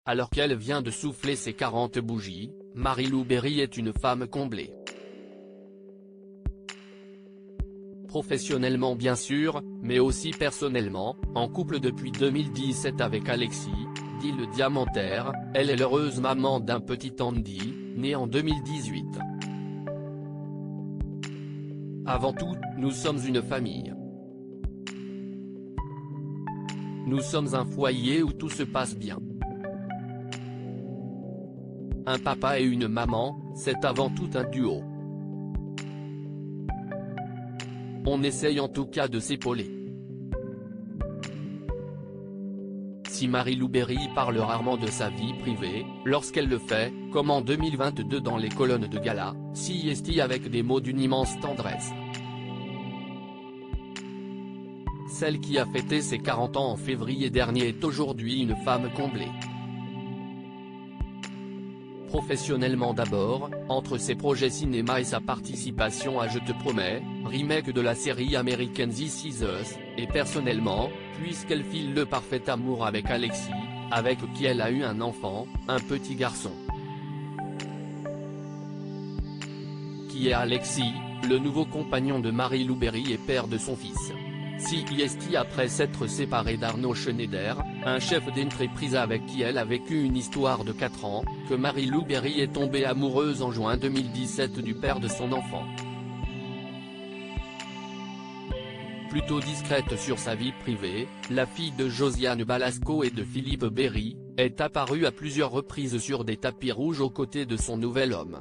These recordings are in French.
Alors qu'elle vient de souffler ses 40 bougies, Marie-Lou Berry est une femme comblée. Professionnellement bien sûr, mais aussi personnellement, en couple depuis 2017 avec Alexis, dit le Diamantaire, elle est l'heureuse maman d'un petit Andy, né en 2018. Avant tout, nous sommes une famille. Nous sommes un foyer où tout se passe bien. Un papa et une maman, c'est avant tout un duo. On essaye en tout cas de s'épauler. Si Marie-Lou Berry parle rarement de sa vie privée, lorsqu'elle le fait, comme en 2022 dans les colonnes de gala, CST avec des mots d'une immense tendresse. Celle qui a fêté ses 40 ans en février dernier est aujourd'hui une femme comblée. Professionnellement d'abord, entre ses projets cinéma et sa participation à Je te promets, remake de la série américaine This Is Us, et personnellement, puisqu'elle file le parfait amour avec Alexis, avec qui elle a eu un enfant, un petit garçon. Qui est Alexis, le nouveau compagnon de Marie-Lou Berry et père de son fils. CST après s'être séparée d'Arnaud Schneider, un chef d'entreprise avec qui elle a vécu une histoire de 4 ans, que Marie-Lou Berry est tombée amoureuse en juin 2017 du père de son enfant. Plutôt discrète sur sa vie privée, la fille de Josiane Balasco et de Philippe Berry, est apparue à plusieurs reprises sur des tapis rouges aux côtés de son nouvel homme.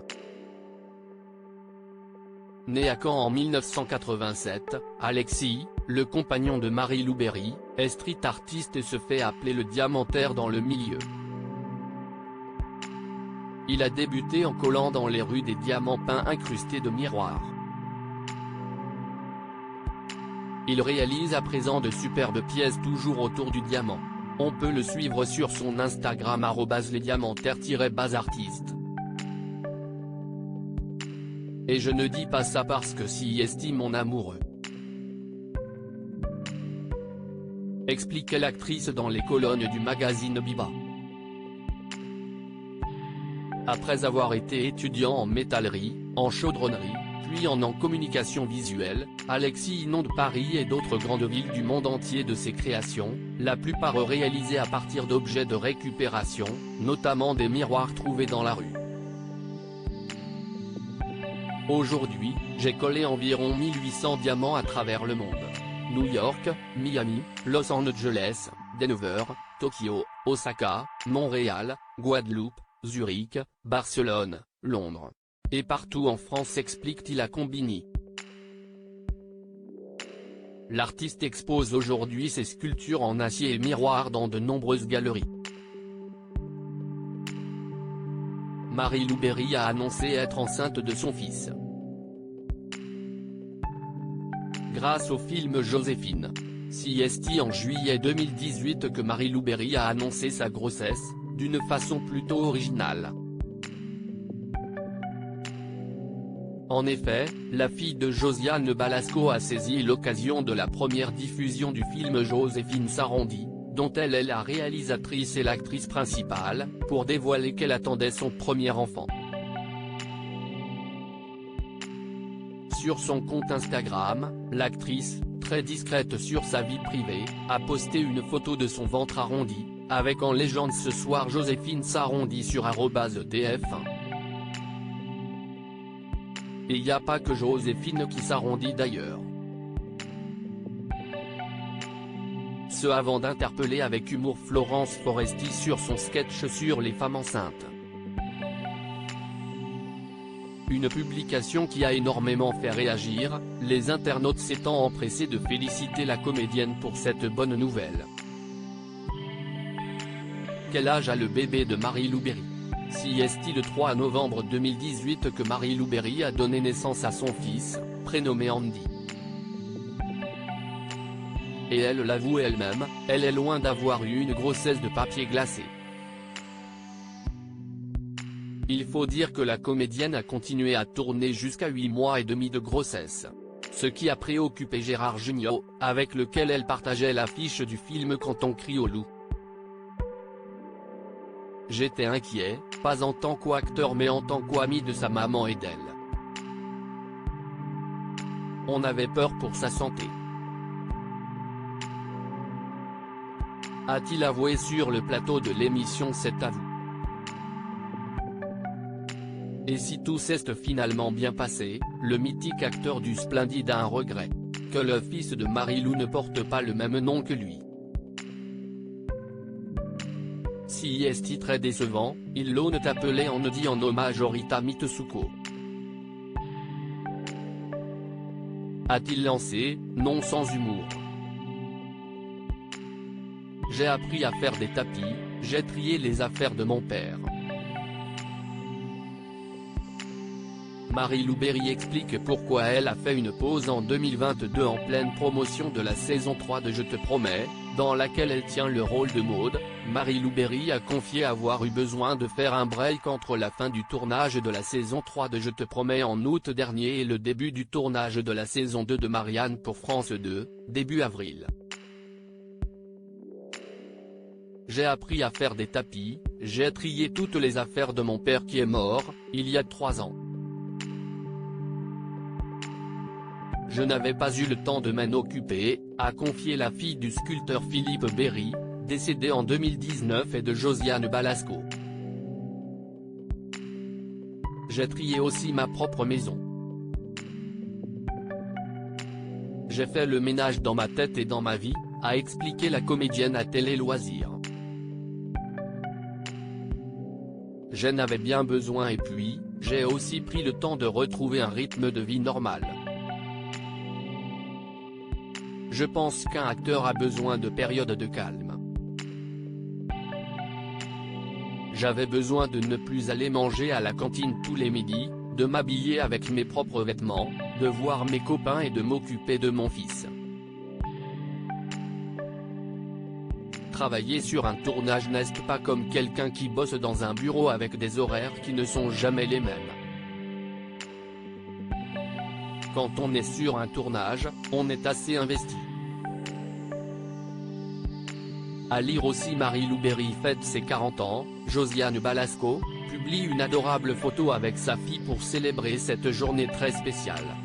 Né à Caen en 1987, Alexis, le compagnon de Marie-Lou Berry, est street artiste et se fait appeler le Diamantaire dans le milieu. Il a débuté en collant dans les rues des diamants peints incrustés de miroirs. Il réalise à présent de superbes pièces toujours autour du diamant. On peut le suivre sur son Instagram @lesdiamantaires-artiste. Et je ne dis pas ça parce que s'y estime mon amoureux. Expliquait l'actrice dans les colonnes du magazine Biba. Après avoir été étudiant en métallerie, en chaudronnerie, puis en communication visuelle, Alexis inonde Paris et d'autres grandes villes du monde entier de ses créations, la plupart réalisées à partir d'objets de récupération, notamment des miroirs trouvés dans la rue. Aujourd'hui, j'ai collé environ 1800 diamants à travers le monde. New York, Miami, Los Angeles, Denver, Tokyo, Osaka, Montréal, Guadeloupe, Zurich, Barcelone, Londres. Et partout en France, explique-t-il à Combini. L'artiste expose aujourd'hui ses sculptures en acier et miroir dans de nombreuses galeries. Marie-Lou Berry a annoncé être enceinte de son fils. Grâce au film Joséphine. CST en juillet 2018 que Marie-Lou Berry a annoncé sa grossesse, d'une façon plutôt originale. En effet, la fille de Josiane Balasco a saisi l'occasion de la première diffusion du film Joséphine s'arrondit, dont elle est la réalisatrice et l'actrice principale, pour dévoiler qu'elle attendait son premier enfant. Sur son compte Instagram, l'actrice, très discrète sur sa vie privée, a posté une photo de son ventre arrondi, avec en légende ce soir Joséphine s'arrondit sur @TF1. Et y a pas que Joséphine qui s'arrondit d'ailleurs. Ce avant d'interpeller avec humour Florence Foresti sur son sketch sur les femmes enceintes. Une publication qui a énormément fait réagir, les internautes s'étant empressés de féliciter la comédienne pour cette bonne nouvelle. Quel âge a le bébé de Marie-Lou Berry? CST le 3 novembre 2018 que Marie-Lou Berry a donné naissance à son fils, prénommé Andy. Et elle l'avoue elle-même, elle est loin d'avoir eu une grossesse de papier glacé. Il faut dire que la comédienne a continué à tourner jusqu'à 8 mois et demi de grossesse. Ce qui a préoccupé Gérard Jugnot, avec lequel elle partageait l'affiche du film Quand on crie au loup. J'étais inquiet, pas en tant qu'acteur mais en tant qu'ami de sa maman et d'elle. On avait peur pour sa santé. A-t-il avoué sur le plateau de l'émission cet avou. Et si tout s'est finalement bien passé, le mythique acteur du Splendide a un regret. Que le fils de Marie-Lou ne porte pas le même nom que lui. Si est très décevant, il l'on appelé en dit en hommage à Rita Mitsuko. A-t-il lancé, non sans humour. J'ai appris à faire des tapis, j'ai trié les affaires de mon père. Marie-Lou Berry explique pourquoi elle a fait une pause en 2022 en pleine promotion de la saison 3 de Je te promets, dans laquelle elle tient le rôle de Maude. Marie-Lou Berry a confié avoir eu besoin de faire un break entre la fin du tournage de la saison 3 de Je te promets en août dernier et le début du tournage de la saison 2 de Marianne pour France 2, début avril. J'ai appris à faire des tapis, j'ai trié toutes les affaires de mon père qui est mort, il y a 3 ans. Je n'avais pas eu le temps de m'en occuper, a confié la fille du sculpteur Philippe Berry, décédé en 2019 et de Josiane Balasco. J'ai trié aussi ma propre maison. J'ai fait le ménage dans ma tête et dans ma vie, a expliqué la comédienne à Télé Loisirs. J'en avais bien besoin et puis, j'ai aussi pris le temps de retrouver un rythme de vie normal. Je pense qu'un acteur a besoin de périodes de calme. J'avais besoin de ne plus aller manger à la cantine tous les midis, de m'habiller avec mes propres vêtements, de voir mes copains et de m'occuper de mon fils. Travailler sur un tournage n'est pas comme quelqu'un qui bosse dans un bureau avec des horaires qui ne sont jamais les mêmes. Quand on est sur un tournage, on est assez investi. À lire aussi Marie-Lou Berry fête ses 40 ans, Josiane Balasco publie une adorable photo avec sa fille pour célébrer cette journée très spéciale.